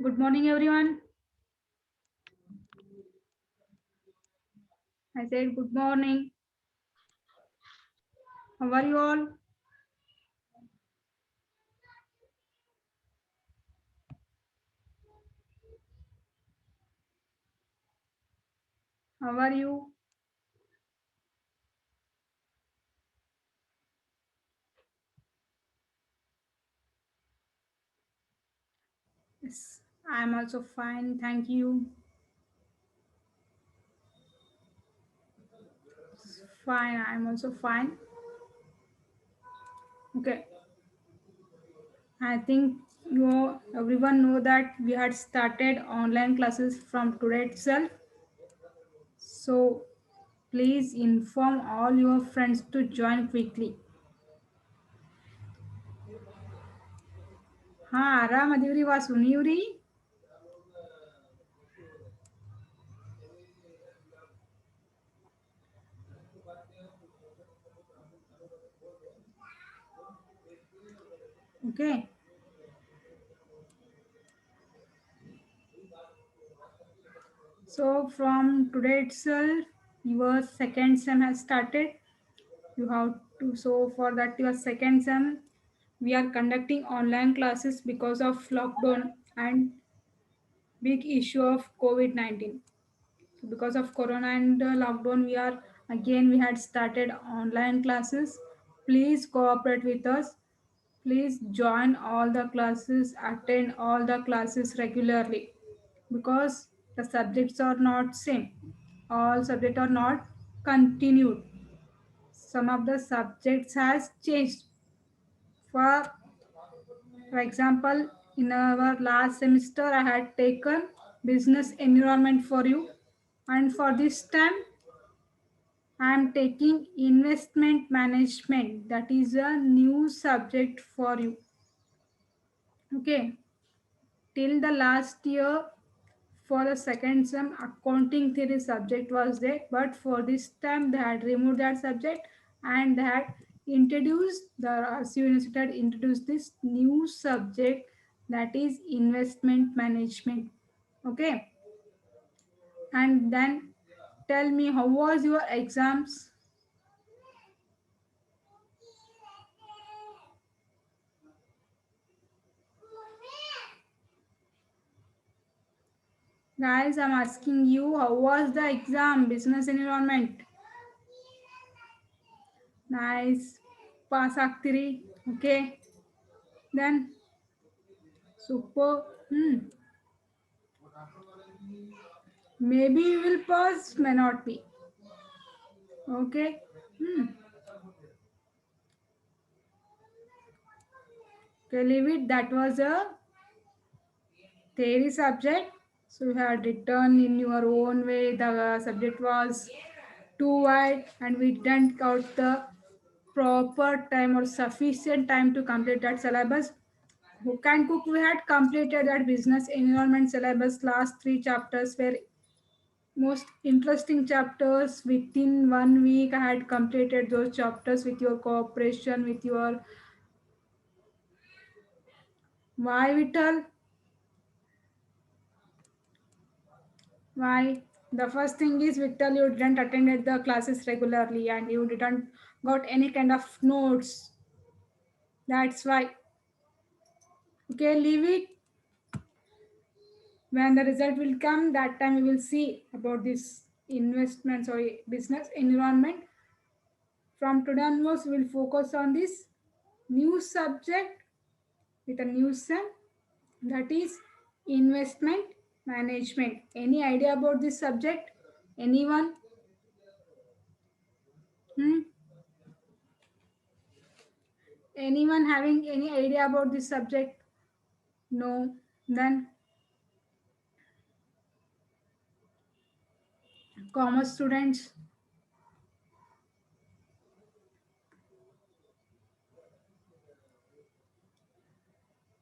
Good morning, everyone. I said good morning. How are you all? How are you? Yes, I am also fine. Thank you. Fine. I am also fine. Okay. I think everyone know that we had started online classes from today itself. So please inform all your friends to join quickly. हाँ आराम अदिवरी वा सुनियुरी. Okay. So from today itself, your second sem has started. You have to, so for that your second sem, we are conducting online classes because of lockdown and big issue of COVID-19. So because of corona and lockdown, we had started online classes. Please cooperate with us. Please join all the classes, attend all the classes regularly because the subjects are not same. All subjects are not continued. Some of the subjects has changed. For example, in our last semester, I had taken business environment for you, and for this time, I am taking investment management. That is a new subject for you. Okay, till the last year, for the second sem, accounting theory subject was there, but for this time, they had removed that subject and they had introduced the RCU University had introduced this new subject, that is investment management. Okay, and then tell me, how was your exams? Guys, I'm asking you, how was the exam, business environment? Nice, pass ಆಗ್ತೀರಿ. Okay, then super. Maybe you will pass, may not be. Okay. Hmm. Okay, leave it. That was a theory subject. So you had written in your own way. The subject was too wide, and we didn't got the proper time or sufficient time to complete that syllabus. Who can cook? We had completed that business environment syllabus. Last three chapters were most interesting chapters. Within 1 week, I had completed those chapters with your cooperation, with your why, Vital? Why? The first thing is, Vital, you didn't attend the classes regularly and you didn't got any kind of notes. That's why. Okay, leave it. When the result will come, that time we will see about this investments or business environment. From today onwards, we will focus on this new subject with a new sem, that is investment management. Any idea about this subject? Anyone? Hmm? Anyone having any idea about this subject? No. Then commerce students,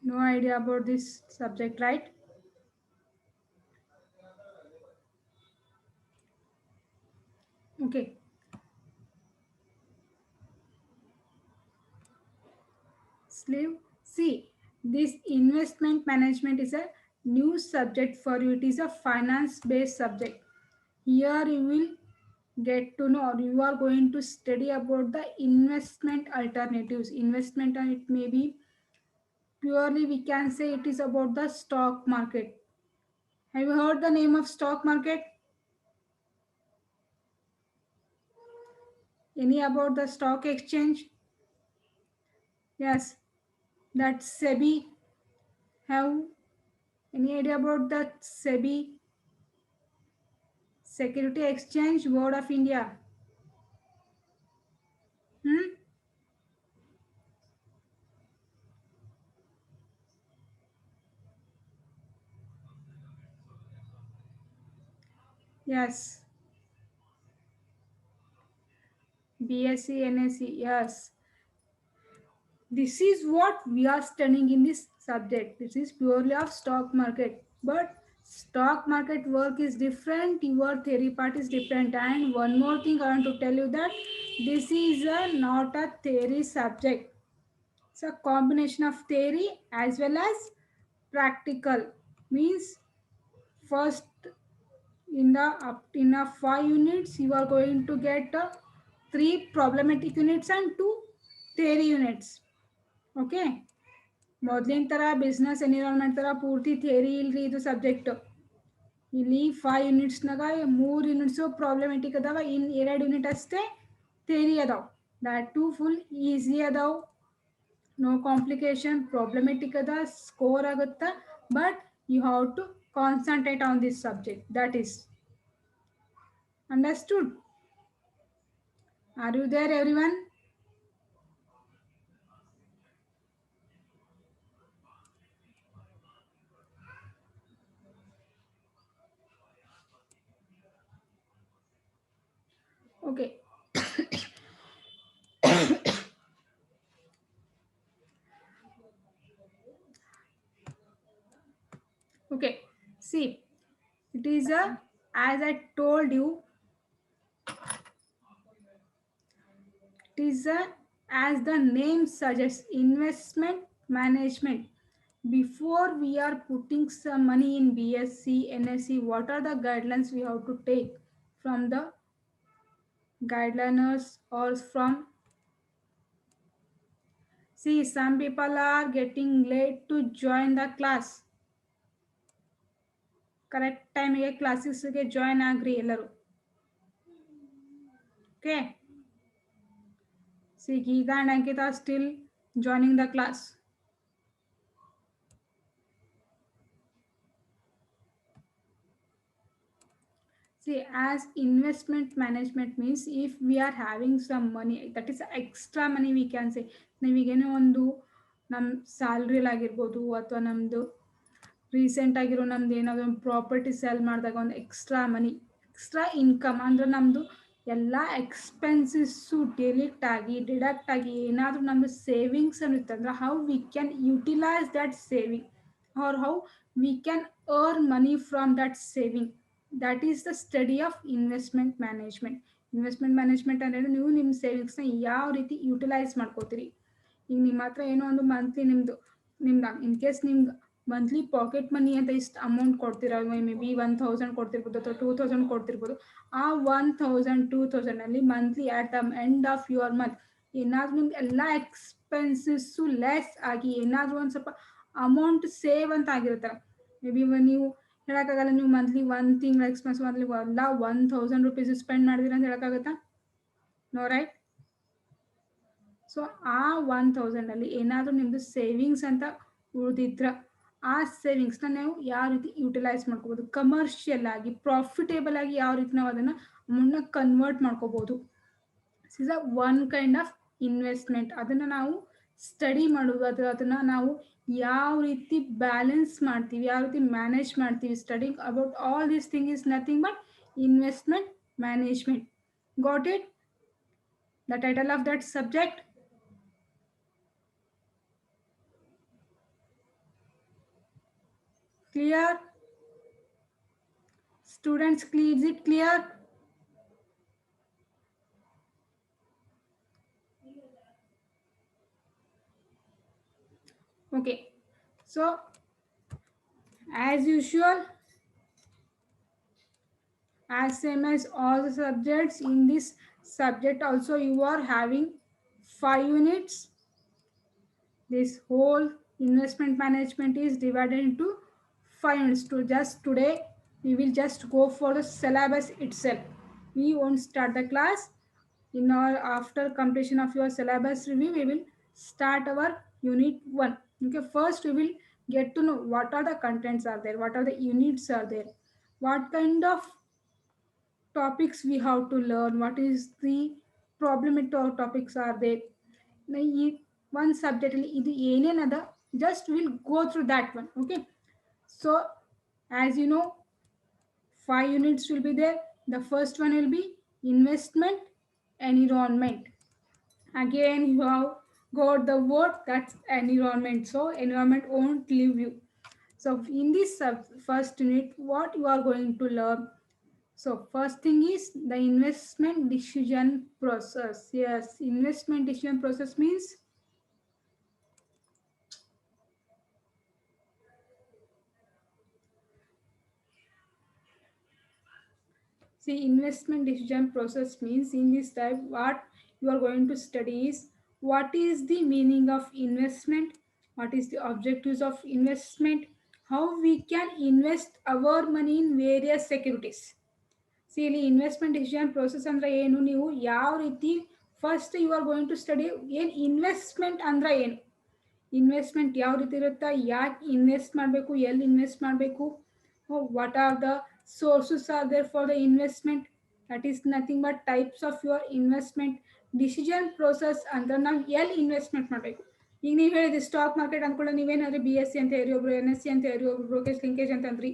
no idea about this subject, right? Okay. Sleeve. See, this investment management is a new subject for you. It is a finance based subject. Here you will get to know, or you are going to study about the investment alternatives. Investment, and it may be purely, we can say it is about the stock market. Have you heard the name of stock market? Any about the stock exchange? Yes, that SEBI. Have any idea about that SEBI, Security Exchange Board of India? Hmm? Yes, BSc, NSC. Yes, this is what we are studying in this subject. This is purely of stock market, but stock market work is different, your theory part is different. And one more thing I want to tell you, that this is not a theory subject. It's a combination of theory as well as practical. Means first, in the up in a 5 units you are going to get three problematic units and two theory units. Okay, ಮೊದಲಿನ ಥರ business environment ಥರ ಪೂರ್ತಿ theory ಇಲ್ರಿ ಇದು subject. ಇಲ್ಲಿ 5 ಯೂನಿಟ್ಸ್ನಾಗ 3 units problematic ಅದಾವ, ಇನ್ನು 2 unit ಅಷ್ಟೇ ಥಿಯರಿ ಅದಾವ. ದ್ಯಾಟ್ ಟು ಫುಲ್ ಈಸಿ ಅದಾವ, ನೋ ಕಾಂಪ್ಲಿಕೇಶನ್. ಪ್ರಾಬ್ಲಮೆಟಿಕ್ ಅದ, ಸ್ಕೋರ್ ಆಗುತ್ತಾ, but you have to concentrate on this subject. That is understood. Are you there everyone? Okay. Okay, see, it is a, as I told you, it is a, as the name suggests, investment management. Before we are putting some money in BSc, NSC, what are the guidelines we have to take from the guideliners or from? See, some people are getting late to join the class. Correct time ಗೆ ಕ್ಲಾಸಸ್ಗೆ join ಆಗ್ರಿ ಎಲ್ಲರೂ. Okay. See, Geeta and Ankita are still joining the class. See, as investment management means, if we are having some money, that is extra money we can say. ನಮಗೇನೋ ಒಂದು ನಮ್ಮ ಸ್ಯಾಲ್ರಿಲಿ ಆಗಿರ್ಬೋದು, ಅಥವಾ ನಮ್ಮದು recent ಆಗಿರೋ ನಮ್ದು ಏನಾದರೂ ಒಂದು ಪ್ರಾಪರ್ಟಿ ಸೆಲ್ ಮಾಡಿದಾಗ ಒಂದು ಎಕ್ಸ್ಟ್ರಾ ಮನಿ, ಎಕ್ಸ್ಟ್ರಾ ಇನ್ಕಮ್ ಅಂದರೆ ನಮ್ಮದು ಎಲ್ಲ ಎಕ್ಸ್ಪೆನ್ಸಸ್ಸು ಡಿಡಕ್ಟ್ ಆಗಿ ಏನಾದರೂ ನಮ್ಮದು ಸೇವಿಂಗ್ಸ್ ಅನ್ನಿತ್ತಂದ್ರೆ, how we can utilise that saving, or how we can earn money from that saving. That is the study of investment management. Investment management ಅಂದರೆ ನೀವು ನಿಮ್ಮ ಸೇವಿಂಗ್ಸ್ನ ಯಾವ ರೀತಿ ಯುಟಿಲೈಸ್ ಮಾಡ್ಕೋತೀರಿ. ಈಗ ನಿಮ್ಮ ಹತ್ರ ಏನೋ ಒಂದು ಮಂತ್ಲಿ ನಿಮ್ದು ಇನ್ ಕೇಸ್ ನಿಮ್ಗೆ ಮಂತ್ಲಿ ಪಾಕೆಟ್ ಮನಿ ಅಂತ ಇಷ್ಟು ಅಮೌಂಟ್ ಕೊಡ್ತೀರಾ, ಮೇ ಬಿ 1000 ಕೊಡ್ತಿರ್ಬೋದು ಅಥವಾ 2000 ಕೊಡ್ತಿರ್ಬೋದು. ಆ 1000 2000 monthly at the end of your month ಏನಾದರೂ ನಿಮ್ದು ಎಲ್ಲ ಎಕ್ಸ್ಪೆನ್ಸಸ್ಸು ಲೆಸ್ ಆಗಿ ಏನಾದರೂ ಒಂದು ಸ್ವಲ್ಪ ಅಮೌಂಟ್ ಸೇವ್ ಅಂತ ಆಗಿರ್ತಾರೆ. ಮೇ ಬಿ ನೀವು ಹೇಳೋಕ್ಕಾಗಲ್ಲ, ನೀವು ಮಂತ್ಲಿ ಒಂದು ತಿಂಗಳ ಎಕ್ಸ್ಪೆನ್ಸ್ ಮಂತ್ಲಿ ಎಲ್ಲ 1000 ರೂಪೀಸ್ ಸ್ಪೆಂಡ್ ಮಾಡಿದಿರ ಅಂತ ಹೇಳೋಕ್ಕಾಗತ್ತಾ? No, right? ಸೊ ಆ 1000ಅಲ್ಲಿ ಏನಾದರೂ ನಿಮ್ಮದು ಸೇವಿಂಗ್ಸ್ ಅಂತ ಉಳಿದಿದ್ರ, ಆ ಸೇವಿಂಗ್ಸ್ನ ನಾವು ಯಾವ ರೀತಿ ಯುಟಿಲೈಸ್ ಮಾಡ್ಕೋಬೋದು, ಕಮರ್ಷಿಯಲ್ ಆಗಿ ಪ್ರಾಫಿಟೇಬಲ್ ಆಗಿ ಯಾವ ರೀತಿ ನಾವು ಅದನ್ನು ಅಮೌಂಟ್ನ ಕನ್ವರ್ಟ್ ಮಾಡ್ಕೋಬೋದು. This is a one kind of investment. ಅದನ್ನು ನಾವು ಸ್ಟಡಿ ಮಾಡೋದು, ಅದನ್ನು ನಾವು ಯಾವ ರೀತಿ ಬ್ಯಾಲೆನ್ಸ್ ಮಾಡ್ತೀವಿ, ಯಾವ ರೀತಿ ಮ್ಯಾನೇಜ್ ಮಾಡ್ತೀವಿ. Studying about all this thing is nothing but investment management. Got it? The title of that subject? Clear? Students, is it clear? Okay. So As usual, as same as all the subjects, in this subject also you are having 5 units. This whole investment management is divided into 5 units. To just today we will just go for the syllabus itself. We won't start the class. In our after completion of your syllabus review, we will start our unit 1. Okay, first we will get to know what are the contents are there, what are the units are there, what kind of topics we have to learn, what is the problematic topics are there. Now, one subject ಇದು ಏನೇನದ just we'll go through that one. Okay, so as you know, 5 units will be there. The first one will be investment environment. Again you have got the word that's environment, so environment won't leave you. So in this first unit, what you are going to learn? So first thing is the investment decision process. Yes, investment decision process means, see, investment decision process means in this type what you are going to study is what is the meaning of investment, what is the objectives of investment, how we can invest our money in various securities. See ಇಲ್ಲಿ investment decision process ಅಂದರೆ ಏನು, ನೀವು ಯಾವ ರೀತಿ first you are going to study ಏನು investment ಅಂದ್ರೆ ಏನು, investment ಯಾವ ರೀತಿ ಇರುತ್ತಾ, ಯಾಕೆ ಇನ್ವೆಸ್ಟ್ ಮಾಡಬೇಕು, ಎಲ್ಲಿ ಇನ್ವೆಸ್ಟ್ ಮಾಡಬೇಕು, what are the sources are there for the investment, that is nothing but types of your investment decision process ಅಂದ್ರೆ ನಾವು ಎಲ್ಲಿ ಇನ್ವೆಸ್ಟ್ಮೆಂಟ್ ಮಾಡಬೇಕು. ಈಗ ನೀವು ಹೇಳಿದ್ರಿ ಸ್ಟಾಕ್ ಮಾರ್ಕೆಟ್ ಅಂದ್ಕೊಳ್ಳೋ ನೀವೇನಾದ್ರಿ ಬಿ ಎಸ್ ಸಿ ಅಂತ ಹೇಳಿ, ಒಬ್ರು ಎನ್ ಎಸ್ ಸಿ ಅಂತ ಹೇಳಿ, ಒಬ್ರು ಬ್ರೋಕೇಜ್ ಲಿಂಕೇಜ್ ಅಂತಂದ್ರಿ.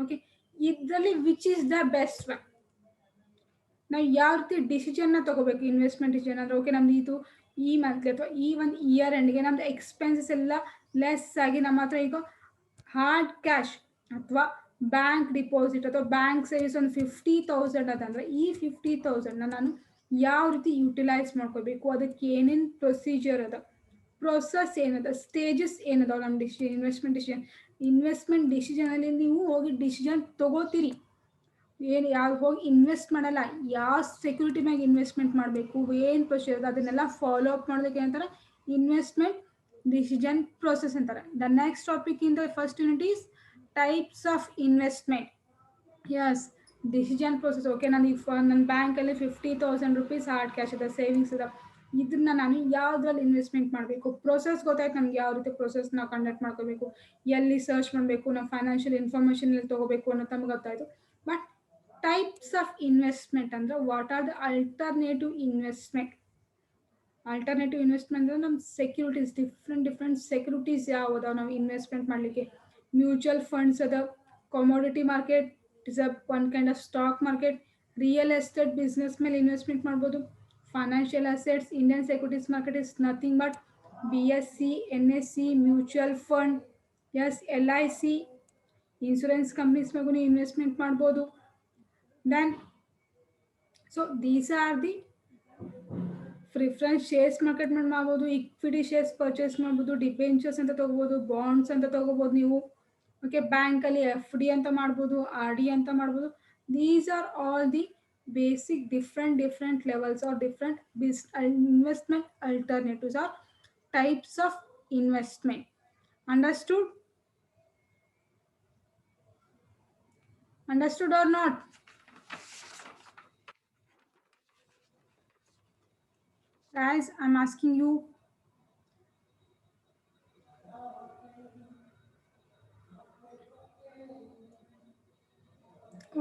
ಓಕೆ, ಇದರಲ್ಲಿ which is the best one, ನಾವು ಯಾವ ರೀತಿ ಡಿಸಿಷನ್ನ ತಗೋಬೇಕು. ಇನ್ವೆಸ್ಟ್ಮೆಂಟ್ ಡಿಸಿಷನ್ ಅಂದರೆ ಓಕೆ ನಮ್ದು ಇದು ಈ ಮಂತ್ಲಿ ಅಥವಾ ಈ ಒಂದು ಇಯರ್ ಎಂಡ್ಗೆ ನಮ್ದು ಎಕ್ಸ್ಪೆನ್ಸಸ್ ಎಲ್ಲ ಲೆಸ್ ಆಗಿ ನಮ್ಮ ಹತ್ರ ಈಗ ಹಾರ್ಡ್ ಕ್ಯಾಶ್ ಅಥವಾ ಬ್ಯಾಂಕ್ ಡಿಪಾಸಿಟ್ ಅಥವಾ ಬ್ಯಾಂಕ್ ಸೇವಿಂಗ್ಸ್ ಒಂದು 50,000 ಅದಂದರೆ ಈ 50,000ನ ನಾನು ಯಾವ ರೀತಿ ಯುಟಿಲೈಸ್ ಮಾಡ್ಕೋಬೇಕು, ಅದಕ್ಕೆ ಏನೇನು ಪ್ರೊಸೀಜರ್ ಅದ, ಪ್ರೊಸೆಸ್ ಏನದ, ಸ್ಟೇಜಸ್ ಏನದಾವ ನಮ್ಮ ಇನ್ವೆಸ್ಟ್ಮೆಂಟ್ ಡಿಸಿಷನಲ್ಲಿ ನೀವು ಹೋಗಿ ಡಿಸಿಷನ್ ತಗೋತೀರಿ. ಏನು ಯಾವ ಹೋಗಿ ಇನ್ವೆಸ್ಟ್ ಮಾಡಲ್ಲ, ಯಾವ ಸೆಕ್ಯೂರಿಟಿ ಮ್ಯಾಗ ಇನ್ವೆಸ್ಟ್ಮೆಂಟ್ ಮಾಡಬೇಕು, ಏನು ಪ್ರೊಸೀಜರ್ ಅದನ್ನೆಲ್ಲ ಫಾಲೋ ಅಪ್ ಮಾಡೋದಕ್ಕೆ ಏನಂತಾರೆ ಇನ್ವೆಸ್ಟ್ಮೆಂಟ್ ಡಿಸಿಷನ್ ಪ್ರೊಸೆಸ್ ಅಂತಾರೆ. The next topic in the first unit is types of investment. Yes, decision process. Okay, ನಾನು ಈಗ ನನ್ನ ಬ್ಯಾಂಕಲ್ಲಿ 50,000 ರೂಪೀಸ್ ಹಾರ್ಡ್ ಕ್ಯಾಶ್ ಇದೆ, ಸೇವಿಂಗ್ಸ್ ಇದೆ, ಇದನ್ನ ನಾನು ಯಾವುದ್ರಲ್ಲಿ ಇನ್ವೆಸ್ಟ್ಮೆಂಟ್ ಮಾಡಬೇಕು, ಪ್ರೊಸೆಸ್ ಗೊತ್ತಾಯ್ತು ನಮ್ಗೆ ಯಾವ ರೀತಿ ಪ್ರೊಸೆಸ್ ನಾವು ಕಂಡಕ್ಟ್ ಮಾಡ್ಕೋಬೇಕು, ಎಲ್ಲಿ ಸರ್ಚ್ ಮಾಡಬೇಕು, ನಾವು ಫೈನಾನ್ಷಿಯಲ್ ಇನ್ಫಾರ್ಮೇಷನ್ ಎಲ್ಲಿ ತೊಗೋಬೇಕು ಅನ್ನೋದು ನಮ್ಗೆ ಗೊತ್ತಾಯಿತು. ಬಟ್ ಟೈಪ್ಸ್ ಆಫ್ ಇನ್ವೆಸ್ಟ್ಮೆಂಟ್ ಅಂದ್ರೆ what are the alternative investment. Alternative investment ಅಂದ್ರೆ ನಮ್ಮ ಸೆಕ್ಯೂರಿಟೀಸ್, ಡಿಫ್ರೆಂಟ್ ಸೆಕ್ಯೂರಿಟೀಸ್ ಯಾವ ಅದಾವ ನಾವು ಇನ್ವೆಸ್ಟ್ಮೆಂಟ್ ಮಾಡಲಿಕ್ಕೆ. ಮ್ಯೂಚುವಲ್ ಫಂಡ್ಸ್ ಅದ, commodity market is a one kind of stock market, real estate business ಮೇಲೆ ಇನ್ವೆಸ್ಟ್ಮೆಂಟ್ ಮಾಡ್ಬೋದು, financial assets, Indian securities market is nothing but B S E, N S E, mutual fund, S L I C, insurance companies ಮೇಗೂ investment ಮಾಡ್ಬೋದು. Then, so these are the preference shares market ಮಾಡ್ಬೋದು, equity shares purchase ಮಾಡ್ಬೋದು, debentures ಅಂತ ತಗೋಬೋದು, bonds ಅಂತ ತಗೋಬೋದು ನೀವು. Okay, ಬ್ಯಾಂಕಲ್ಲಿ ಎಫ್ ಡಿ ಅಂತ ಮಾಡ್ಬೋದು, ಆರ್ ಡಿ ಅಂತ ಮಾಡ್ಬೋದು. These are all the basic different levels are different investment alternatives are types of investment. Understood? Understood or not? Guys, I'm asking you.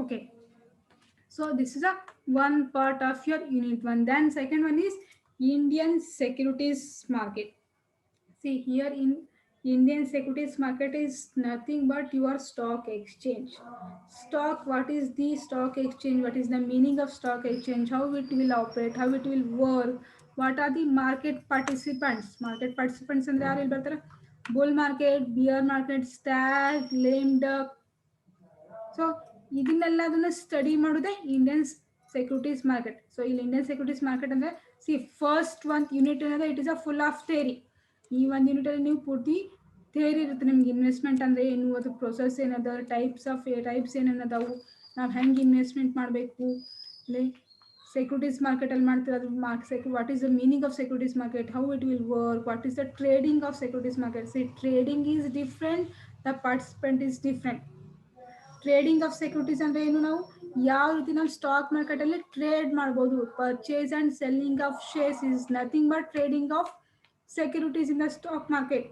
Okay, so this is a one part of your unit 1. Then second one is Indian securities market. See, here in Indian securities market is nothing but your stock exchange. Stock, what is the stock exchange, what is the meaning of stock exchange, how it will operate, how it will work, what are the market participants. Market participants ಅಂದ್ರೆ ಯಾರು ಇಲ್ಲಿ ಬರ್ತಾರೆ, bull market, bear market, stag, lame duck. So ಇದನ್ನೆಲ್ಲದನ್ನ study ಮಾಡೋದೇ Indian securities market. So ಇಲ್ಲಿ Indian securities market ಅಂದರೆ see first ಒಂದು unit ಏನಂದ್ರೆ it is a full of theory. ಈ ಒಂದು ಯೂನಿಟಲ್ಲಿ ನೀವು ಪೂರ್ತಿ ಥಿಯರಿ ಇರುತ್ತೆ ನಿಮ್ಗೆ ಇನ್ವೆಸ್ಟ್ಮೆಂಟ್ ಅಂದರೆ ಏನು, ಅದು ಪ್ರೊಸೆಸ್ ಏನದ, ಟೈಪ್ಸ್ ಏನೇನದಾವು, ನಾವು ಹೆಂಗೆ ಇನ್ವೆಸ್ಟ್ಮೆಂಟ್ ಮಾಡಬೇಕು, ಅಲ್ಲಿ ಸೆಕ್ಯೂರಿಟೀಸ್ ಮಾರ್ಕೆಟಲ್ಲಿ ಮಾಡ್ತೀರ ಅದು what is the meaning of securities market, how it will work, what is the trading of securities market. C trading is different, the participant is different. Trading of securities ಅಂದರೆ ಏನು, ನಾವು ಯಾವ ರೀತಿ ನಾವು ಸ್ಟಾಕ್ ಮಾರ್ಕೆಟಲ್ಲಿ ಟ್ರೇಡ್ ಮಾಡ್ಬೋದು. Purchase and selling of shares is nothing but trading of securities in the stock market.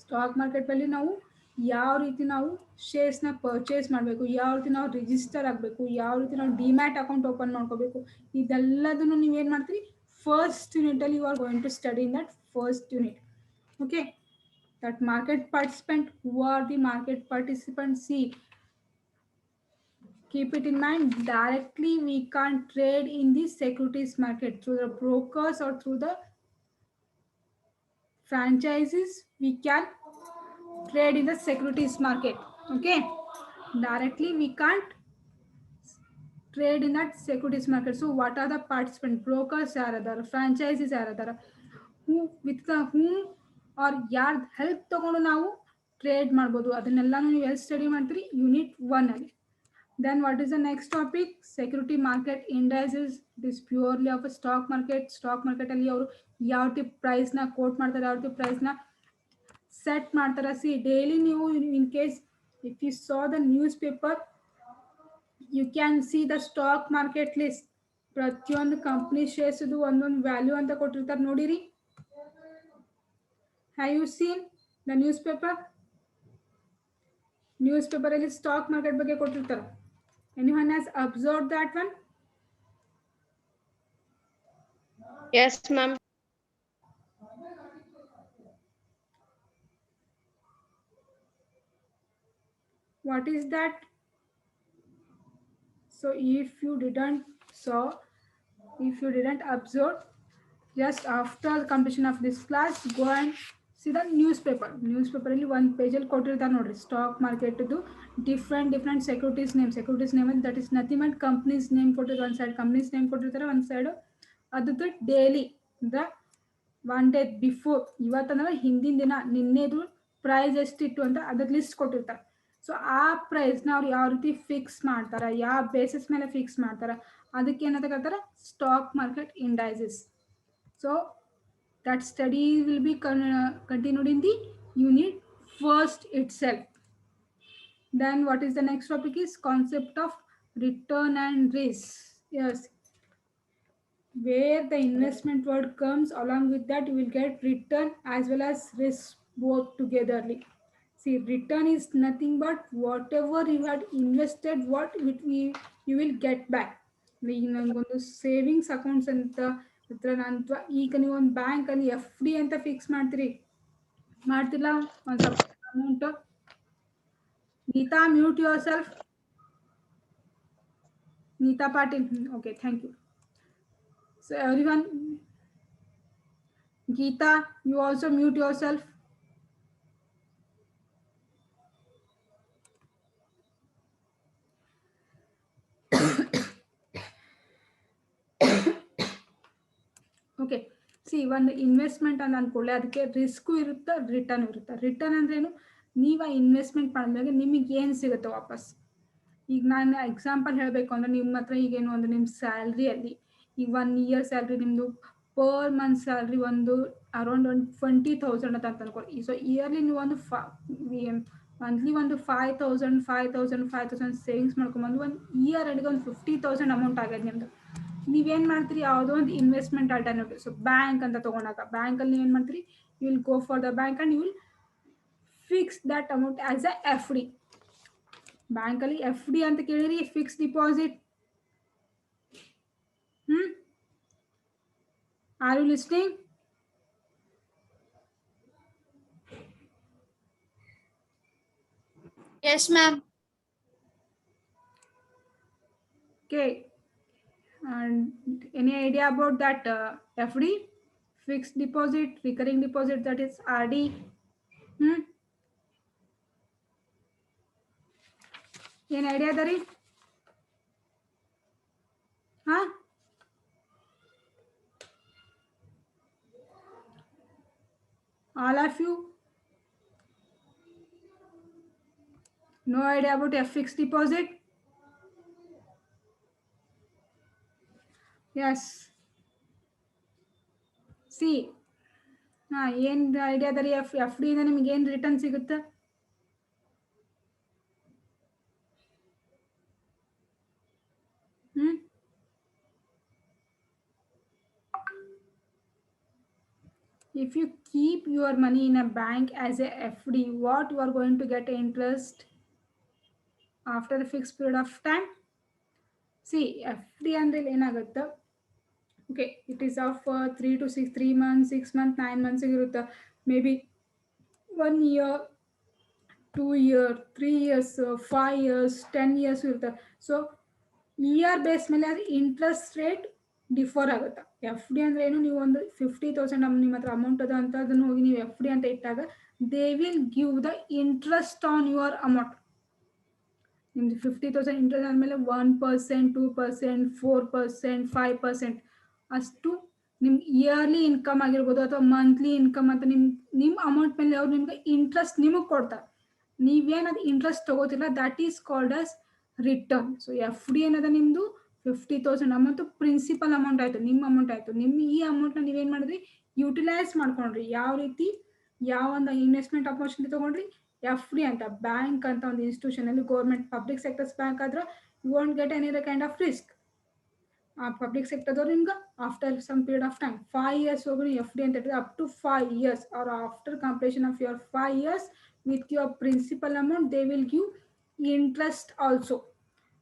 Stock ಮಾರ್ಕೆಟಲ್ಲಿ ನಾವು ಯಾವ ರೀತಿ ನಾವು ಶೇರ್ಸ್ನ ಪರ್ಚೇಸ್ ಮಾಡಬೇಕು, ಯಾವ ರೀತಿ ನಾವು ರಿಜಿಸ್ಟರ್ ಆಗಬೇಕು, ಯಾವ ರೀತಿ ನಾವು ಡಿಮ್ಯಾಟ್ ಅಕೌಂಟ್ ಓಪನ್ ಮಾಡ್ಕೋಬೇಕು, ಇದೆಲ್ಲದನ್ನು ನೀವೇನು ಮಾಡ್ತೀರಿ, ಫಸ್ಟ್ ಯೂನಿಟಲ್ಲಿ you are going to study in that first unit. Okay, that market participant, who are the market participants, see, keep it in mind, directly we can't trade in the securities market through the brokers or through the franchises. We can trade in the securities market. Okay, directly we can't trade in that securities market. So what are the participant? Brokers are there, franchises are there, who with the whom or ಯಾರ help ತಗೊಂಡು ನಾವು trade ಮಾಡ್ಬೋದು. ಅದನ್ನೆಲ್ಲಾನು ನೀವು ಎಲ್ಲಿ study ಮಾಡ್ತೀರಿ, unit 1 ಅಲ್ಲಿ. Then what is the next topic, security market indices. It is purely of a stock market. Stock ಮಾರ್ಕೆಟಲ್ಲಿ ಅವರು ಯಾವ ಟೈಪ್ ಪ್ರೈಸ್ನ ಕೋಟ್ ಮಾಡ್ತಾರೆ, ಯಾವ ಟೈಪ್ ಪ್ರೈಸ್ನ ಸೆಟ್ ಮಾಡ್ತಾರೆ. ಸಿ ಡೈಲಿ ನೀವು in case if you saw the newspaper, you can see the stock market list. ಪ್ರತಿಯೊಂದು ಕಂಪ್ನಿ ಶೇರ್ಸ್ ಇದು ಒಂದೊಂದು ವ್ಯಾಲ್ಯೂ ಅಂತ ಕೊಟ್ಟಿರ್ತಾರೆ ನೋಡಿರಿ. Have you seen the newspaper? News ಪೇಪರಲ್ಲಿ ಸ್ಟಾಕ್ ಮಾರ್ಕೆಟ್ ಬಗ್ಗೆ ಕೊಟ್ಟಿರ್ತಾರೆ. Anyone has observe that one? Yes, ma'am. What is that? So if you didn't saw, if you didn't observe, just after the completion of this class, go and see the newspaper. Newspaper ಅಲ್ಲಿ ಒಂದು ಪೇಜಲ್ಲಿ ಕೊಟ್ಟಿರ್ತಾರೆ ನೋಡ್ರಿ, stock ಮಾರ್ಕೆಟ್ದು different securities name ಅಂತ, that is nothing but companies name ಕೊಟ್ಟಿರ್ತಾರೆ. ಒಂದು side companies name ಕೊಟ್ಟಿರ್ತಾರೆ, ಒಂದು ಸೈಡು ಅದ್ರದ್ದು daily the one day before, ಇವತ್ತಂದ್ರೆ ಹಿಂದಿನ ದಿನ ನಿನ್ನೆದು ಪ್ರೈಸ್ ಎಷ್ಟಿತ್ತು ಅಂತ ಅದ್ರ ಲಿಸ್ಟ್ ಕೊಟ್ಟಿರ್ತಾರೆ. ಸೊ ಆ ಪ್ರೈಸ್ನ ಅವ್ರು ಯಾವ ರೀತಿ ಫಿಕ್ಸ್ ಮಾಡ್ತಾರೆ, ಯಾವ ಬೇಸಿಸ್ ಮೇಲೆ ಫಿಕ್ಸ್ ಮಾಡ್ತಾರೆ, ಅದಕ್ಕೆ ಏನಂತ ಕರೀತಾರೆ, stock market indices. So that study will be continued in the unit first itself. Then what is the next topic is concept of return and risk. Yes, where the investment word comes, along with that you will get return as well as risk both togetherly. See, return is nothing but whatever you had invested, what you will get back. ಈಗ ನನಗೊಂದು savings accounts ಅಂತ ಹತ್ರ ನಾನು ಈಗ ನೀವು ಒಂದು ಬ್ಯಾಂಕಲ್ಲಿ FD ಅಂತ ಫಿಕ್ಸ್ ಮಾಡ್ತಿಲ್ಲ ಒಂದು ಸ್ವಲ್ಪ amount. Neeta, mute yourself. Neeta Patil, okay, thank you. So everyone, Geeta, you also mute yourself. Okay, see ಒಂದು ಇನ್ವೆಸ್ಟ್ಮೆಂಟ್ ಅಂತ ಅಂದ್ಕೊಳ್ಳಿ, ಅದಕ್ಕೆ ರಿಸ್ಕು ಇರುತ್ತೆ, ರಿಟರ್ನ್ ಇರುತ್ತೆ. ರಿಟರ್ನ್ ಅಂದ್ರೇನು, ನೀವು ಇನ್ವೆಸ್ಟ್ಮೆಂಟ್ ಮಾಡಿದಾಗ ನಿಮಗೆ ಏನು ಸಿಗುತ್ತೆ ವಾಪಸ್. ಈಗ ನಾನು ಎಕ್ಸಾಂಪಲ್ ಹೇಳಬೇಕು ಅಂದರೆ, ನಿಮ್ಮ ಹತ್ರ ಈಗೇನು ಒಂದು ನಿಮ್ಮ ಸ್ಯಾಲ್ರಿಯಲ್ಲಿ ಈಗ 1 ಇಯರ್ ಸ್ಯಾಲ್ರಿ ನಿಮ್ಮದು ಪರ್ ಮಂತ್ ಸ್ಯಾಲ್ರಿ ಒಂದು ಅರೌಂಡ್ ಒಂದು 20,000 ಅಂತ ಅಂದ್ಕೊಳ್ಳಿ. ಸೊ ಇಯರ್ಲಿ ನೀವು ಒಂದು ಮಂತ್ಲಿ ಒಂದು 5,000 ಸೇವಿಂಗ್ಸ್ ಮಾಡ್ಕೊಂಬಂದು ಒಂದು ಇಯರ್ ಅಲ್ಲಿಗೆ ಒಂದು 50,000 ಅಮೌಂಟ್ ಆಗಿದೆ ನಿಮ್ಮದು. ನೀವೇನು ಮಾಡ್ತೀರಿ, ಯಾವುದೋ ಒಂದು ಇನ್ವೆಸ್ಟ್ಮೆಂಟ್ ಆಲ್ಟರ್ನೇಟಿವ್. ಸೊ ಬ್ಯಾಂಕ್ ಅಂತ ತೊಗೊಂಡಾಗ ಬ್ಯಾಂಕಲ್ಲಿ ನೀವು ಏನು ಮಾಡ್ತೀರಿ, you will go for the bank and you will fix that amount as a FD. ಬ್ಯಾಂಕಲ್ಲಿ FD ಅಂತ ಕೇಳಿರಿ, fix deposit. Are you listening? Yes, ma'am. Okay. And any idea about that FD, fixed deposit, recurring deposit, that is RD? ಏನು idea ಅದ ರೀ? ಹಾಂ, all of you, No idea about a fixed deposit? Yes. See, ಏನು idea ಅದ ರೀ F D ಇಂದ ನಿಮ್ಗೆ ಏನು ರಿಟರ್ನ್ ಸಿಗುತ್ತೆ? ಹ್ಞೂ If you keep your money in a bank as a FD, what you are going to get interest after a fixed period of time? See, FD ಅಂದ್ರೆ ಏನಾಗುತ್ತೆ? Okay, it is of 3 months, 6 months, 9 months ಇರುತ್ತೆ. Maybe 1 year, 2 year, 3 years, 5 years, 10 years ಇರುತ್ತೆ. So here base ಮೇಲೆ ಅದು interest rate differ ಆಗುತ್ತೆ. F D ಅಂದ್ರೆ ಏನು, ನೀವು ಒಂದು 50,000 ನಿಮ್ಮ ಹತ್ರ ಅಮೌಂಟ್ ಅದ ಅಂತ ಅದನ್ನು ಹೋಗಿ ನೀವು ಎಫ್ ಡಿ ಅಂತ ಇಟ್ಟಾಗ they will give the interest on your amount. ನಿಮ್ದು 50,000 ಇಂಟ್ರೆಸ್ಟ್ ಆದಮೇಲೆ 1%, 2%, 4%, 5% ಅಷ್ಟು ನಿಮ್ಗೆ ಇಯರ್ಲಿ ಇನ್ಕಮ್ ಆಗಿರ್ಬೋದು ಅಥವಾ ಮಂತ್ಲಿ ಇನ್ಕಮ್ ಅಂತ ನಿಮ್ಮ ಅಮೌಂಟ್ ಮೇಲೆ ಅವ್ರು ನಿಮ್ಗೆ ಇಂಟ್ರೆಸ್ಟ್ ನಿಮಗೆ ಕೊಡ್ತಾರೆ. ನೀವೇನು ಅದು ಇಂಟ್ರೆಸ್ಟ್ ತಗೋತಿಲ್ಲ, that is called as return. So F D ಏನದ ನಿಮ್ಮದು 50,000 ಅಮೌಂಟ್ ಪ್ರಿನ್ಸಿಪಲ್ ಅಮೌಂಟ್ ಆಯಿತು, ನಿಮ್ಮ ಅಮೌಂಟ್ ಆಯಿತು. ನಿಮ್ಮ ಈ ಅಮೌಂಟ್ನ ನೀವೇನು ಮಾಡಿದ್ರಿ, ಯುಟಿಲೈಸ್ ಮಾಡ್ಕೊಂಡ್ರಿ. ಯಾವ ರೀತಿ, ಯಾವ ಒಂದು ಇನ್ವೆಸ್ಟ್ಮೆಂಟ್ ಅಪರ್ಚುನಿಟಿ ತೊಗೊಂಡ್ರಿ, ಎಫ್ ಡಿ ಅಂತ ಬ್ಯಾಂಕ್ ಅಂತ ಒಂದು ಇನ್ಸ್ಟಿಟ್ಯೂಷನಲ್ಲಿ, ಗೌರ್ಮೆಂಟ್ ಪಬ್ಲಿಕ್ ಸೆಕ್ಟರ್ಸ್ ಬ್ಯಾಂಕ್ ಆದ್ರೆ you want get any kind of risk. ಆ ಪಬ್ಲಿಕ್ ಸೆಕ್ಟರ್ದವ್ರು ನಿಮ್ಗೆ after some period of time 5 years ಹೋಗಿ ಎಫ್ ಡಿ ಅಂತ ಹೇಳಿದ್ರೆ up to 5 years or after completion of your 5 years with your principal amount they will give interest also.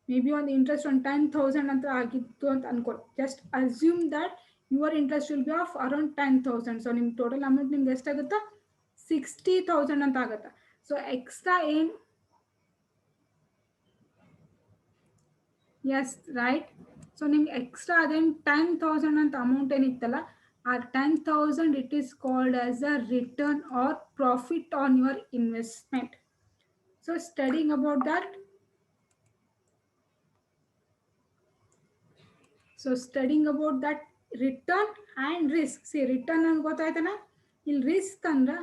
Maybe ಒಂದು interest ಒಂದು 10,000 ಅಂತ ಆಗಿತ್ತು ಅಂತ ಅನ್ಕೊಳ್ಳಿ. Just assume that your interest will be of around 10,000. So ನಿಮ್ಮ total amount ನಿಮ್ಗೆ ಎಷ್ಟಾಗುತ್ತೆ, 60,000 ಅಂತ ಆಗುತ್ತೆ. ಸೊ ಎಕ್ಸ್ಟ್ರಾ ಏನು, ಎಸ್ ರೈಟ್. ಸೊ ನಿಮ್ಗೆ ಎಕ್ಸ್ಟ್ರಾ ಅದೇನು 10,000 ಅಂತ ಅಮೌಂಟ್ ಏನಿತ್ತಲ್ಲ, ಆ 10,000 it is called as a return or profit on your investment. So studying about that. So studying about that return and risk. See return ಅಂತ ಗೊತ್ತಾಯ್ತಾನ, ಇಲ್ಲಿ risk ಅಂದ್ರೆ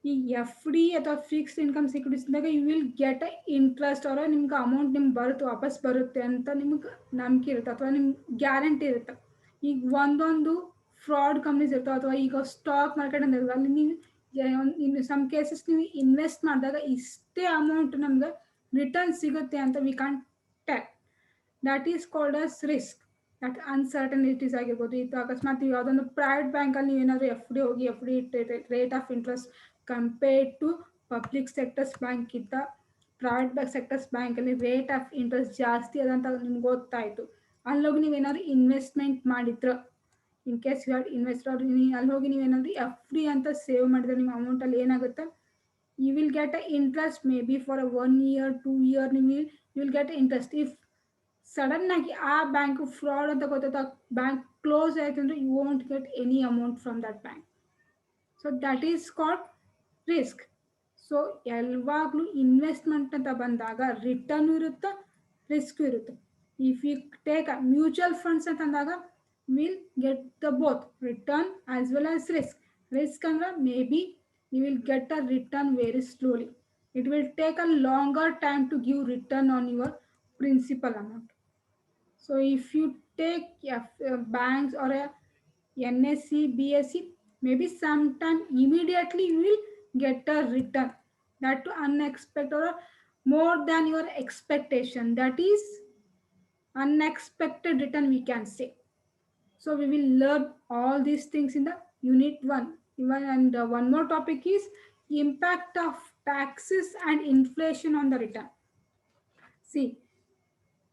ಈ ಎಫ್ ಡಿ ಅಥವಾ ಫಿಕ್ಸ್ಡ್ ಇನ್ಕಮ್ ಸೆಕ್ಯೂರಿಟೀಸ್ದಾಗ you will get a interest ಅವರ ನಿಮ್ಗೆ amount ನಿಮ್ಗೆ ಬರುತ್ತೆ, ವಾಪಸ್ ಬರುತ್ತೆ ಅಂತ ನಿಮ್ಗೆ ನಂಬಿಕೆ ಇರುತ್ತೆ ಅಥವಾ ನಿಮ್ಗೆ ಗ್ಯಾರಂಟಿ ಇರುತ್ತೆ. ಈಗ ಒಂದೊಂದು ಫ್ರಾಡ್ ಕಂಪ್ನೀಸ್ ಇರ್ತಾವೆ ಅಥವಾ ಈಗ ಸ್ಟಾಕ್ ಮಾರ್ಕೆಟ್ ಅಂತ ಇರ್ತವೆ, ಅಲ್ಲಿ ನೀವು ಇನ್ ಸಮ್ ಕೇಸಸ್ ನೀವು ಇನ್ವೆಸ್ಟ್ ಮಾಡಿದಾಗ ಇಷ್ಟೇ ಅಮೌಂಟ್ ನಮ್ಗೆ ರಿಟರ್ನ್ ಸಿಗುತ್ತೆ ಅಂತ we can't tell. That is called as risk. That uncertainties ಆಗಿರ್ಬೋದು. ಇದು ಅಕಸ್ಮಾತ್ ನೀವು ಯಾವುದೊಂದು ಪ್ರೈವೇಟ್ ಬ್ಯಾಂಕಲ್ಲಿ ನೀವು ಏನಾದರೂ ಎಫ್ ಡಿ ಹೋಗಿ F D rate of interest compared to public sectors bank ಇದ್ದ ಪ್ರೈವೇಟ್ ಸೆಕ್ಟರ್ಸ್ ಬ್ಯಾಂಕಲ್ಲಿ ರೇಟ್ ಆಫ್ ಇಂಟ್ರೆಸ್ಟ್ ಜಾಸ್ತಿ ಅದಂತ ನಿಮ್ಗೆ ಗೊತ್ತಾಯಿತು. ಅಲ್ಲೋಗಿ ನೀವೇನಾದ್ರು ಇನ್ವೆಸ್ಟ್ಮೆಂಟ್ ಮಾಡಿದ್ರೆ, in case you had investor, ಅಲ್ಲಿ ಹೋಗಿ ನೀವೇನಾದ್ರು ಎಫ್ ಡಿ ಅಂತ ಸೇವ್ ಮಾಡಿದ್ರೆ ನಿಮ್ಮ ಅಮೌಂಟಲ್ಲಿ ಏನಾಗುತ್ತೆ, you will get a interest may B for 1 year 2 year ನೀವು you will get interest. If sudden ಆಗಿ ಆ ಬ್ಯಾಂಕ್ ಫ್ರಾಡ್ ಅಂತ ಗೊತ್ತಾಯ್ತು, ಬ್ಯಾಂಕ್ ಕ್ಲೋಸ್ ಆಯ್ತು ಅಂದರೆ you won't get any amount from that bank. So that is called risk. So ಯಾವಾಗಲೂ investment ಅಂತ ಬಂದಾಗ ರಿಟರ್ನ್ ಇರುತ್ತೆ, ರಿಸ್ಕ್ ಇರುತ್ತೆ. If you take a mutual funds ಅಂತ ಅಂದಾಗ will get the both return as well as risk. Risk ಅಂದ್ರೆ maybe you will get a return very slowly. It will take a longer time to give return on your principal amount. So if you take banks or a NSE, BSE, maybe sometime immediately you will get a return, that to unexpected or more than your expectation. That is unexpected return we can say. So we will learn all these things in the unit 1. Even and one more topic is impact of taxes and inflation on the return. See,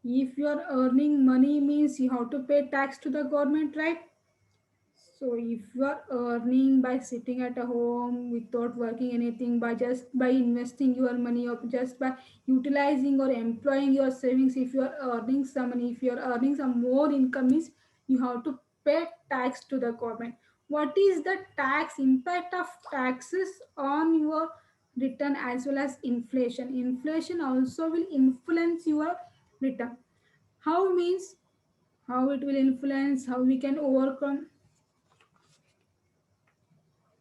if you are earning money means you have to pay tax to the government, right? So if you are earning by sitting at a home without working anything, by just by investing your money or just by utilizing or employing your savings, if you are earning some money, if you are earning some more income means you have to pay tax to the government. What is the tax impact of taxes on your return as well as inflation? Inflation also will influence your return. How means, how it will influence, how we can overcome,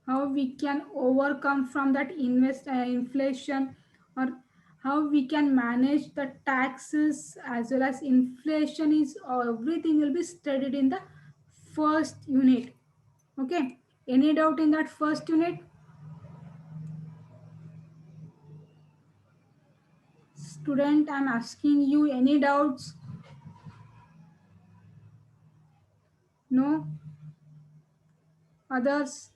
how we can overcome from that inflation, or how we can manage the taxes as well as inflation is everything will be studied in the first unit. Okay, any doubt in that first unit? Student, I'm asking you, any doubts? No? Others?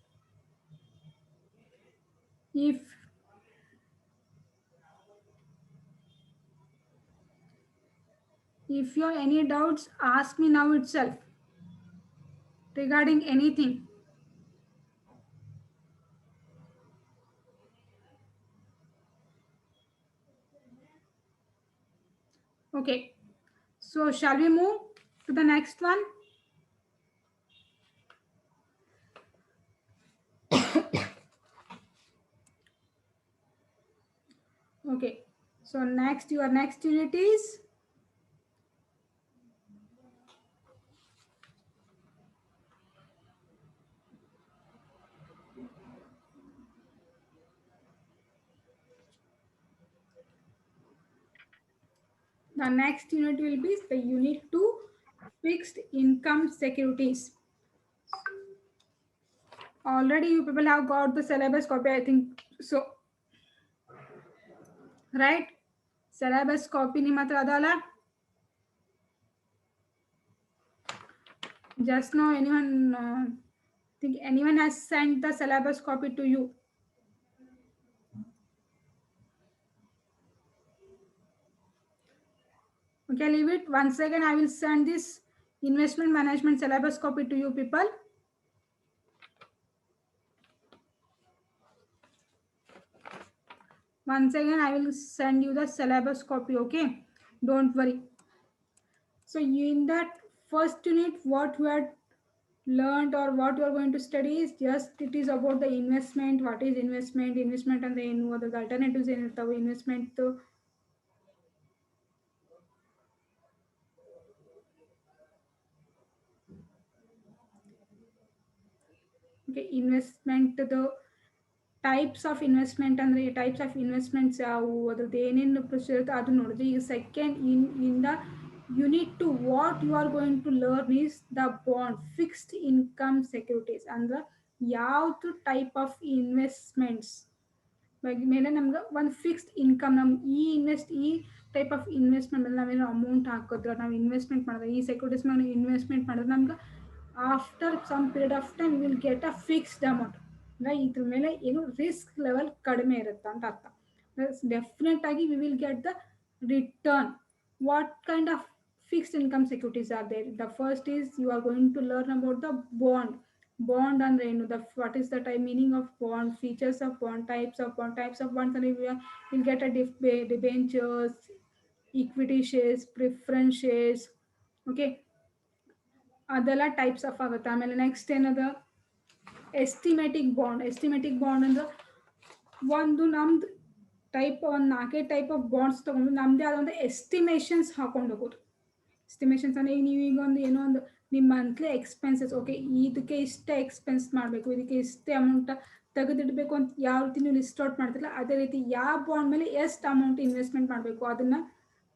If if you have any doubts, ask me now itself regarding anything. Okay, so shall we move to the next one? Okay, so next, your next unit is the next unit will be the unit 2, fixed income securities. Already you people have got the syllabus copy, I think so, right? Syllabus copy ನಿಮ್ಮ ಹತ್ರ ಅದಲ್ಲ? Just now anyone think anyone has sent the syllabus copy to you? Okay, leave it. Once again, I will send this investment management syllabus copy to you people. Once again, I will send you the syllabus copy. Okay, don't worry. So in that first unit, what you had learned or what you are going to study is just it is about the investment. What is investment? Investment and then what are the alternatives in the investment. Okay, investment, the types of investment ಅಂದರೆ types of investments ಯಾವುವು ಅದ್ರದ್ದು ಏನೇನು procedure ಇರುತ್ತೆ ಅದು ನೋಡಿದ್ರೆ ಈಗ second in the unit two what you are going to learn is the bond fixed income securities ಅಂದ್ರೆ ಯಾವುದು ಟೈಪ್ ಆಫ್ ಇನ್ವೆಸ್ಟ್ಮೆಂಟ್ಸ್ ಮೇಲೆ ನಮ್ಗೆ ಒಂದು ಫಿಕ್ಸ್ಡ್ ಇನ್ಕಮ್ ನಮ್ಗೆ ಈ ಟೈಪ್ ಆಫ್ ಇನ್ವೆಸ್ಟ್ಮೆಂಟ್ ಮೇಲೆ ನಾವೇನೋ ಅಮೌಂಟ್ ಹಾಕಿದ್ರೆ ನಾವು ಇನ್ವೆಸ್ಟ್ಮೆಂಟ್ ಮಾಡಿದ್ರೆ ಈ ಸೆಕ್ಯೂರಿಟೀಸ್ ಮೇಲೆ ಇನ್ವೆಸ್ಟ್ಮೆಂಟ್ ಮಾಡಿದ್ರೆ ನಮ್ಗೆ after some period of time will get a fixed amount ಅಂದ್ರೆ ಇದ್ರ ಮೇಲೆ ಏನು ರಿಸ್ಕ್ ಲೆವೆಲ್ ಕಡಿಮೆ ಇರುತ್ತೆ ಅಂತ ಅರ್ಥ. ಡೆಫಿನೆಟ್ ಆಗಿ we will get the return. What kind of fixed income securities are there? The first is you are going to learn about the bond ಅಂದ್ರೆ ಏನು, the what is the type meaning of bond, features of bond, types of bonds, and we will get a debentures, equity shares, preference shares. Okay, ಅದೆಲ್ಲ types of ಆಗುತ್ತೆ. ಆಮೇಲೆ next ಏನದ ಎಸ್ಟಿಮೇಟಿಕ್ bond ಅಂದ್ರೆ ಒಂದು ನಮ್ದು type ಒಂದು 4 ಟೈಪ್ ಆಫ್ ಬಾಂಡ್ಸ್ ತಗೊಂಡು ನಮ್ಮದೇ ಆದ ಒಂದು ಎಸ್ಟಿಮೇಷನ್ಸ್ ಹಾಕೊಂಡು ಹೋಗೋದು. ಎಸ್ಟಿಮೇಷನ್ಸ್ ಅಂದರೆ ಈಗ ನೀವೀಗ ಒಂದು ಏನೋ ಒಂದು ನಿಮ್ಮ ಮಂತ್ಲಿ ಎಕ್ಸ್ಪೆನ್ಸಸ್, ಓಕೆ ಇದಕ್ಕೆ ಇಷ್ಟೇ ಎಕ್ಸ್ಪೆನ್ಸ್ ಮಾಡಬೇಕು, ಇದಕ್ಕೆ ಇಷ್ಟೇ ಅಮೌಂಟ್ ತೆಗೆದಿಡಬೇಕು ಅಂತ ಯಾವ ರೀತಿ ನೀವು ಲಿಸ್ಟ್ ಔಟ್ ಮಾಡ್ತಿರಲ್ಲ ಅದೇ ರೀತಿ ಯಾವ ಬಾಂಡ್ ಮೇಲೆ ಎಷ್ಟು ಅಮೌಂಟ್ ಇನ್ವೆಸ್ಟ್ಮೆಂಟ್ ಮಾಡಬೇಕು ಅದನ್ನು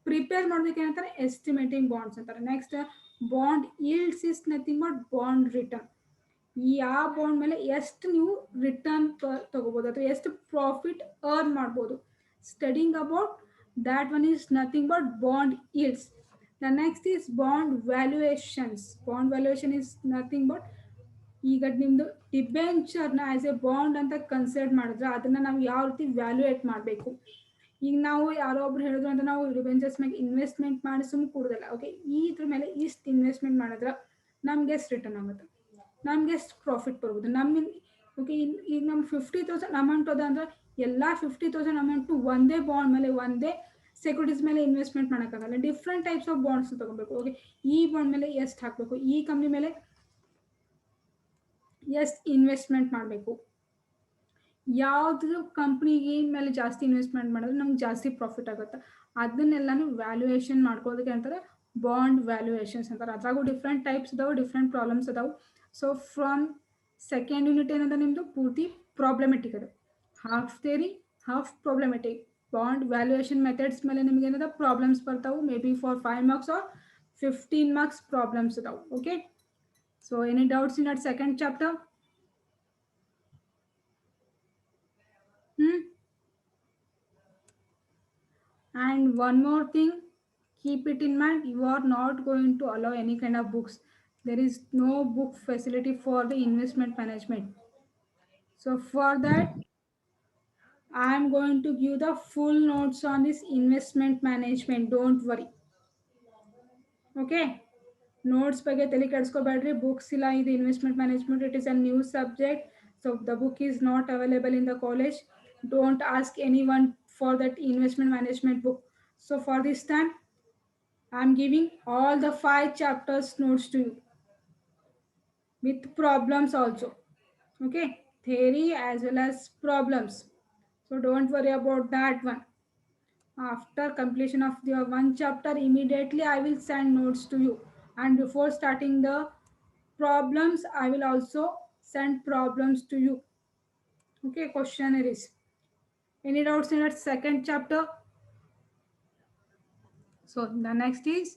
ಪ್ರಿಪೇರ್ ಮಾಡ್ಬೇಕೇನಂತಾರೆ ಎಸ್ಟಿಮೇಟಿಂಗ್ ಬಾಂಡ್ಸ್ ಅಂತಾರೆ. Next bond yields is nothing but bond return. ಯಾವ ಬಾಂಡ್ ಮೇಲೆ ಎಷ್ಟು ನೀವು ರಿಟರ್ನ್ ತಗೋಬಹುದು ಅಥವಾ ಎಷ್ಟು ಪ್ರಾಫಿಟ್ ಅರ್ನ್ ಮಾಡ್ಬೋದು. Studying about that one is nothing but bond yields. The next is bond valuations. Bond valuation is nothing but ಈಗ ನಿಮ್ಮದು ಡಿಬೆಂಚರ್ನ ಆಸ್ ಎ ಬಾಂಡ್ ಅಂತ ಕನ್ಸಿಡರ್ ಮಾಡಿದ್ರೆ ಅದನ್ನು ನಾವು ಯಾವ ರೀತಿ ವ್ಯಾಲ್ಯೂಯೇಟ್ ಮಾಡಬೇಕು. ಈಗ ನಾವು ಯಾರೋ ಒಬ್ರು ಹೇಳಿದ್ರು ಅಂತ ನಾವು ಡಿಬೆಂಚರ್ಸ್ ಮೇಲೆ ಇನ್ವೆಸ್ಟ್ಮೆಂಟ್ ಮಾಡಿ ಸುಮ್ಮನೆ ಕೂಡೋದಲ್ಲ. ಓಕೆ ಇದ್ರ ಮೇಲೆ ಇಷ್ಟು ಇನ್ವೆಸ್ಟ್ಮೆಂಟ್ ಮಾಡಿದ್ರೆ ನಮ್ಗೆ ಎಷ್ಟು ರಿಟರ್ನ್ ಆಗುತ್ತೆ, ನಮ್ಗೆ ಎಷ್ಟು ಪ್ರಾಫಿಟ್ ಬರ್ಬೋದು. ಓಕೆ ಈಗ ನಮ್ಗೆ 50,000 ಅಮೌಂಟ್ ಅದ ಅಂದ್ರೆ ಎಲ್ಲ 50,000 ಅಮೌಂಟು ಒಂದೇ ಬಾಂಡ್ ಮೇಲೆ ಒಂದೇ ಸೆಕ್ಯೂರಿಟೀಸ್ ಮೇಲೆ ಇನ್ವೆಸ್ಟ್ಮೆಂಟ್ ಮಾಡೋಕ್ಕಾಗಲ್ಲ. ಡಿಫ್ರೆಂಟ್ ಟೈಪ್ಸ್ ಆಫ್ ಬಾಂಡ್ಸ್ ತಗೋಬೇಕು. ಓಕೆ ಈ ಬಾಂಡ್ ಮೇಲೆ ಎಷ್ಟು ಹಾಕಬೇಕು, ಈ ಕಂಪ್ನಿ ಮೇಲೆ ಎಷ್ಟು ಇನ್ವೆಸ್ಟ್ಮೆಂಟ್ ಮಾಡಬೇಕು, ಯಾವ್ದು ಕಂಪ್ನಿಗೆ ಮೇಲೆ ಜಾಸ್ತಿ ಇನ್ವೆಸ್ಟ್ಮೆಂಟ್ ಮಾಡಿದ್ರೆ ನಮ್ಗೆ ಜಾಸ್ತಿ ಪ್ರಾಫಿಟ್ ಆಗುತ್ತೆ, ಅದನ್ನೆಲ್ಲನೂ ವ್ಯಾಲ್ಯೂಯೇಷನ್ ಮಾಡ್ಕೋದಕ್ಕೆ ಅಂತಾರೆ ಬಾಂಡ್ ವ್ಯಾಲ್ಯೂಯೇಷನ್ಸ್ ಅಂತಾರೆ. ಅದ್ರಾಗೂ ಡಿಫ್ರೆಂಟ್ ಟೈಪ್ಸ್ ಅದಾವೆ, ಡಿಫ್ರೆಂಟ್ ಪ್ರಾಬ್ಲಮ್ಸ್ ಅದಾವೆ. ಸೊ ಫ್ರಮ್ ಸೆಕೆಂಡ್ ಯೂನಿಟ್ ಏನದ ನಿಮ್ಮದು ಪೂರ್ತಿ ಪ್ರಾಬ್ಲಮೆಟಿಕ್ ಅದು, half theory half problematic. Bond valuation methods ಮೇಲೆ ನಿಮ್ಗೆ ಏನದ ಪ್ರಾಬ್ಲಮ್ಸ್ ಬರ್ತಾವೆ may be for 5 marks or 15 marks problems ಅದಾವೆ okay so any doubts in that second chapter and one more thing keep it in mind you are not going to allow any kind of books there is no book facility for the investment management so for that I am going to give the full notes on this investment management. Don't worry. Okay. Notes ಬಗ್ಗೆ ತಲೆ ಕೆಡಿಸ್ಕೋಬೇಡ್ರಿ books ಇಲ್ಲ ಇದು investment management it is a new subject so the book is not available in the college don't ask anyone for that investment management book so for this time I am giving all the 5 chapters notes to you with problems also okay theory as well as problems so don't worry about that one after completion of the one chapter immediately I will send notes to you and before starting the problems I will also send problems to you okay questionnaires any doubts in that second chapter so the next is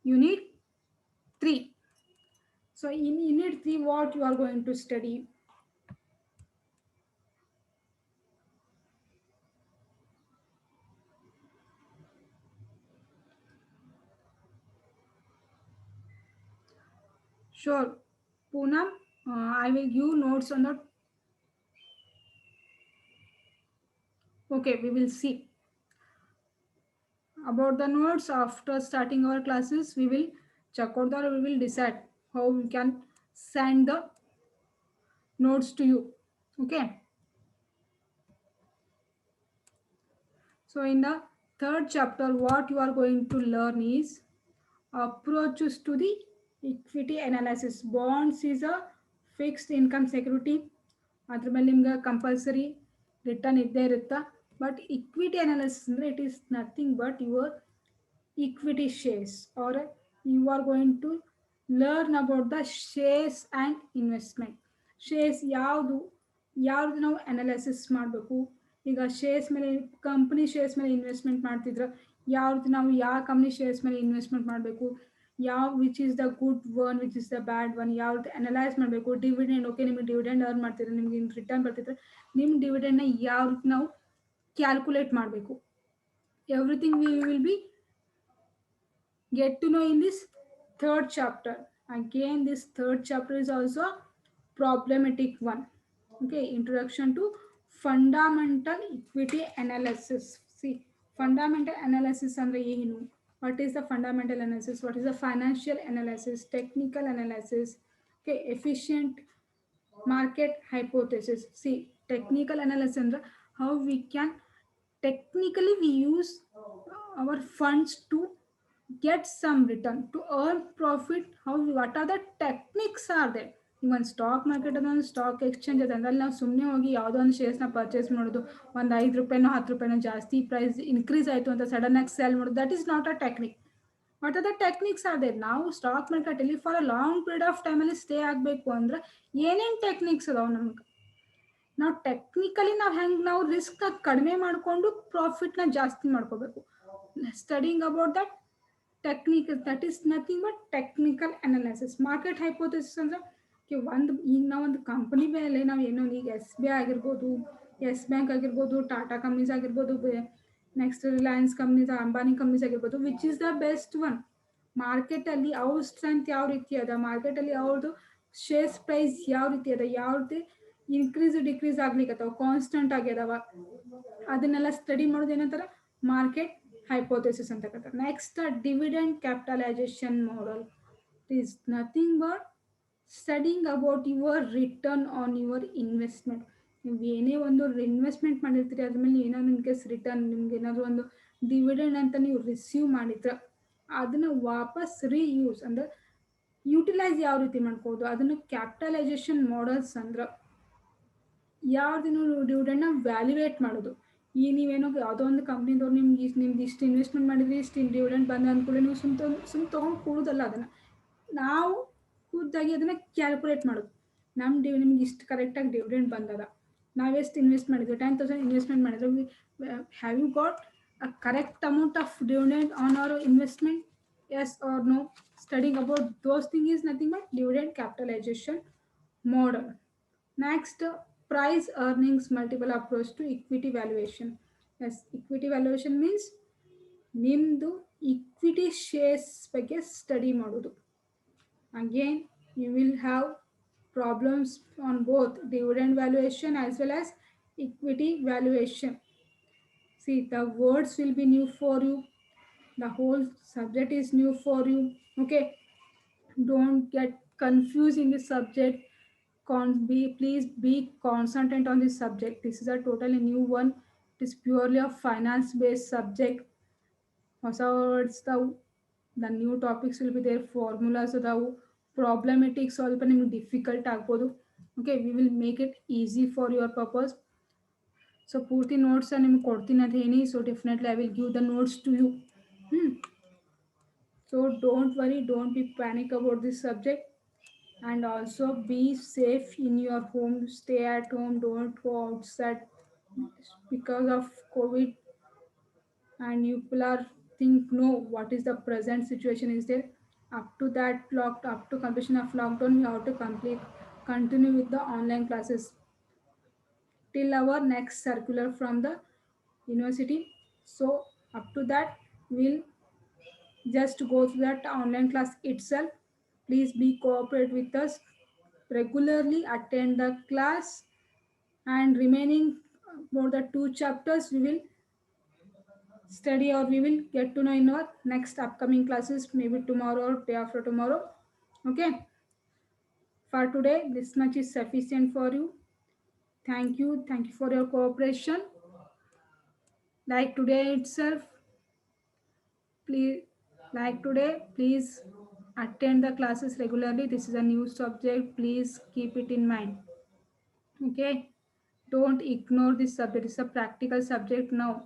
unit 3 so in unit 3 what you are going to study sure Poonam I will give notes on the okay we will see about the notes after starting our classes we will check out or we will decide how we can send the notes to you okay so in the third chapter what you are going to learn is approaches to the equity analysis bonds is a fixed income security ಅದ್ರ ಮೇಲೆ ನಿಮ್ಗೆ compulsory return ಇದ್ದೇ ಇರುತ್ತಾ but equity analysis ಅಂದರೆ it is nothing but your equity shares or you are going to learn about the shares and investment shares ಯಾವುದು ನಾವು analysis ಮಾಡಬೇಕು ಈಗ ಶೇರ್ಸ್ ಮೇಲೆ ಕಂಪ್ನಿ ಶೇರ್ಸ್ ಮೇಲೆ ಇನ್ವೆಸ್ಟ್ಮೆಂಟ್ ಮಾಡ್ತಿದ್ರೆ ಯಾವ್ದು ನಾವು ಯಾವ ಕಂಪ್ನಿ ಶೇರ್ಸ್ ಮೇಲೆ ಇನ್ವೆಸ್ಟ್ಮೆಂಟ್ ಮಾಡಬೇಕು ಯಾವ which is the good one which is the bad one ಯಾವ್ದು ಅನಲೈಸ್ ಮಾಡಬೇಕು ಡಿವಿಡೆಂಡ್ ಓಕೆ ನಿಮಗೆ ಡಿವಿಡೆಂಡ್ ಅರ್ನ್ ಮಾಡ್ತಿದ್ರೆ ನಿಮ್ಗೆ ರಿಟರ್ನ್ ಬರ್ತಿದ್ರೆ ನಿಮ್ಮ ಡಿವಿಡೆಂಡ್ನ ಯಾವ ರೀತಿ ನಾವು ಕ್ಯಾಲ್ಕುಲೇಟ್ ಮಾಡಬೇಕು everything we will be get to know in this third chapter again this third chapter is also problematic one okay introduction to fundamental equity analysis see fundamental analysis andre ಏನು what is the fundamental analysis what is the financial analysis technical analysis okay efficient market hypothesis see technical analysis ಅಂದ್ರೆ how we can technically we use our funds to get some return to earn profit how what are the techniques are there even stock market ಅದೊಂದು stock exchange ಅದ ಅಂದ್ರೆ ನಾವು ಸುಮ್ಮನೆ ಹೋಗಿ ಯಾವುದೋ ಒಂದು ಶೇರ್ಸ್ನ purchase ಮಾಡೋದು ಒಂದು 5 ರೂಪಾಯಿನೋ 10 ರೂಪಾಯಿನೋ ಜಾಸ್ತಿ ಪ್ರೈಸ್ ಇನ್ಕ್ರೀಸ್ ಆಯಿತು ಅಂತ ಸಡನ್ ಆಗಿ ಸೆಲ್ ಮಾಡೋದು that is not a technique what are the techniques are there ನಾವು ಸ್ಟಾಕ್ ಮಾರ್ಕೆಟಲ್ಲಿ for a long period of ಟೈಮಲ್ಲಿ ಸ್ಟೇ ಆಗಬೇಕು ಅಂದ್ರೆ ಏನೇನು ಟೆಕ್ನಿಕ್ಸ್ ಅದಾವೆ ನಮ್ಗೆ ನಾವು ಟೆಕ್ನಿಕಲಿ ನಾವು ಹೆಂಗೆ ನಾವು ರಿಸ್ಕ್ನ ಕಡಿಮೆ ಮಾಡಿಕೊಂಡು ಪ್ರಾಫಿಟ್ನ ಜಾಸ್ತಿ ಮಾಡ್ಕೋಬೇಕು studying about that technical that is nothing but technical analysis market hypothesis ಅಂದ್ರೆ ಒಂದು ಈಗ ನಾವು ಒಂದು ಕಂಪನಿ ಮೇಲೆ ನಾವು ಏನೋ ಈಗ ಎಸ್ ಬಿ ಐ ಆಗಿರ್ಬೋದು ಎಸ್ ಬ್ಯಾಂಕ್ ಆಗಿರ್ಬೋದು ಟಾಟಾ ಕಂಪ್ನೀಸ್ ಆಗಿರ್ಬೋದು next Reliance companies Ambani companies ಆಗಿರ್ಬೋದು which is the best one ಮಾರ್ಕೆಟಲ್ಲಿ ಅವ್ರ ಸ್ಟ್ರೆಂತ್ ಯಾವ ರೀತಿ ಅದ ಮಾರ್ಕೆಟಲ್ಲಿ ಅವ್ರದ್ದು ಶೇರ್ಸ್ ಪ್ರೈಸ್ ಯಾವ ರೀತಿ ಅದ ಯಾವ ರೀತಿ ಇನ್ಕ್ರೀಸ್ ಡಿಕ್ರೀಸ್ ಆಗ್ಲಿಕ್ಕತ್ತವ ಕಾನ್ಸ್ಟೆಂಟ್ ಆಗ್ಯದವ ಅದನ್ನೆಲ್ಲ ಸ್ಟಡಿ ಮಾಡೋದು ಏನಂತಾರೆ ಮಾರ್ಕೆಟ್ hypothesis ಅಂತ ಕರೀತಾರೆ next dividend capitalisation model is nothing but studying about your return on your investment ನೀವು ಏನೇ ಒಂದು ಇನ್ವೆಸ್ಟ್ಮೆಂಟ್ ಮಾಡಿರ್ತೀರಿ ಅದ್ರ ಮೇಲೆ ಏನಾದ್ರು ಇನ್ ಕೇಸ್ ರಿಟರ್ನ್ ನಿಮ್ಗೆ ಏನಾದರೂ ಒಂದು ಡಿವಿಡೆಂಡ್ ಅಂತ ನೀವು ರಿಸೀವ್ ಮಾಡಿದ್ರೆ ಅದನ್ನು ವಾಪಸ್ ರೀಯೂಸ್ ಅಂದ್ರೆ ಯುಟಿಲೈಸ್ ಯಾವ ರೀತಿ ಮಾಡ್ಬೋದು ಅದನ್ನು ಕ್ಯಾಪಿಟಲೈಸೇಷನ್ ಮಾಡೆಲ್ಸ್ ಅಂದ್ರೆ ಯಾವ್ದು ಡಿವಿಡೆಂಡ್ನ ವ್ಯಾಲ್ಯೂಯೇಟ್ ಮಾಡೋದು ಈ ನೀವೇನೋ ಯಾವುದೋ ಒಂದು ಕಂಪ್ನಿದವ್ರು ನಿಮ್ಗೆ ಇಷ್ಟು ಇನ್ವೆಸ್ಟ್ಮೆಂಟ್ ಮಾಡಿದ್ರಿ ಇಷ್ಟು ಡಿವಿಡೆಂಡ್ ಬಂದ ಅಂದ್ಕೂಡಲೇ ನೀವು ಸುಮ್ ತೊಗೊಂಡು ಕೂಡೋದಲ್ಲ ಅದನ್ನು ನಾವು ಖುದ್ದಾಗಿ ಅದನ್ನು ಕ್ಯಾಲ್ಕುಲೇಟ್ ಮಾಡೋದು ನಿಮ್ಗೆ ಇಷ್ಟು ಕರೆಕ್ಟಾಗಿ ಡಿವಿಡೆಂಡ್ ಬಂದದ ನಾವೆಷ್ಟು ಇನ್ವೆಸ್ಟ್ ಮಾಡಿದ್ವಿ 10,000 ಇನ್ವೆಸ್ಟ್ಮೆಂಟ್ ಮಾಡಿದ್ರೆ have you got a correct amount of dividend on our investment, yes or no? Studying about those things is nothing but dividend capitalization model. Next, price earnings multiple approach to equity valuation. Yes, equity valuation means ನಿಮ್ಮದು equity shares ಬಗ್ಗೆ study ಮಾಡೋದು. Again, you will have problems on both dividend valuation as well as equity valuation. See, the words will be new for you. The whole subject is new for you. Okay, don't get confused in this subject. Please be concentrate on this subject. This is a totally new one. It is purely a finance based subject. ಹೊಸ words ತಾವು, the new topics will be there, formulas ಅದಾವು, problematic ಸ್ವಲ್ಪ ನಿಮ್ಗೆ difficult ಆಗ್ಬೋದು. Okay, we will make it easy for your purpose. So ಪೂರ್ತಿ notes ನಿಮ್ಗೆ ಕೊಡ್ತೀನಿ ಅಂತ ಹೇಳಿ, so definitely I will give the notes to you. So don't worry, don't be panic about this subject, and also be safe in your home. Stay at home, don't go outside because of COVID. And you people are think know what is the present situation is there. Up to that locked, up to completion of lockdown, we have to continue with the online classes till our next circular from the university. So up to that, we'll just go through that online class itself. Please be cooperate with us, regularly attend the class, and remaining more the 2 chapters we will study or we will get to know in our next upcoming classes, maybe tomorrow or day after tomorrow. Okay, for today this much is sufficient for you. Thank you for your cooperation. Like today itself, please attend the classes regularly. This is a new subject, please keep it in mind. Okay, don't ignore this subject. It's a practical subject now.